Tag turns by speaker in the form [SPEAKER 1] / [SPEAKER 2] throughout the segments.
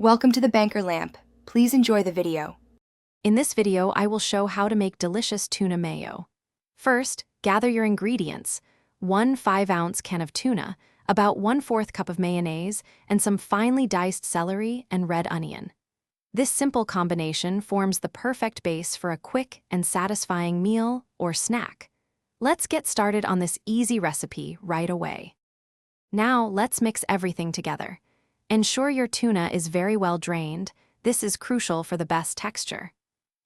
[SPEAKER 1] Welcome to the Banker Lamp. Please enjoy the video.
[SPEAKER 2] In this video, I will show how to make delicious tuna mayo. First, gather your ingredients: 1 5-ounce can of tuna, about 1/4 cup of mayonnaise, and some finely diced celery and red onion. This simple combination forms the perfect base for a quick and satisfying meal or snack. Let's get started on this easy recipe right away. Now, let's mix everything together. Ensure your tuna is very well drained. This is crucial for the best texture.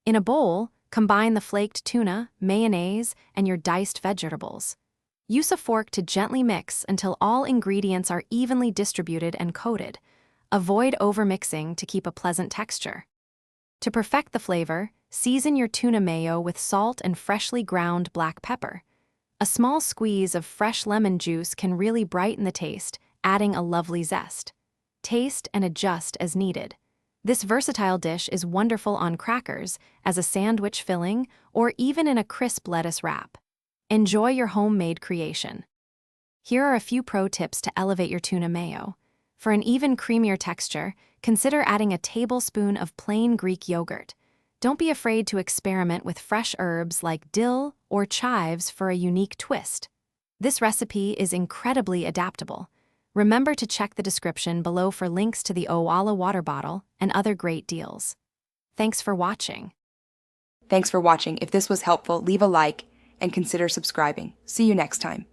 [SPEAKER 2] In a bowl, combine the flaked tuna, mayonnaise, and your diced vegetables. Use a fork to gently mix until all ingredients are evenly distributed and coated. Avoid overmixing to keep a pleasant texture. To perfect the flavor, season your tuna mayo with salt and freshly ground black pepper. A small squeeze of fresh lemon juice can really brighten the taste, adding a lovely zest. Taste and adjust as needed. This versatile dish is wonderful on crackers, as a sandwich filling, or even in a crisp lettuce wrap. Enjoy your homemade creation. Here are a few pro tips to elevate your tuna mayo. For an even creamier texture, consider adding a tablespoon of plain Greek yogurt. Don't be afraid to experiment with fresh herbs like dill or chives for a unique twist. This recipe is incredibly adaptable. Remember to check the description below for links to the Owala water bottle and other great deals. Thanks for watching.
[SPEAKER 1] Thanks for watching. If this was helpful, leave a like and consider subscribing. See you next time.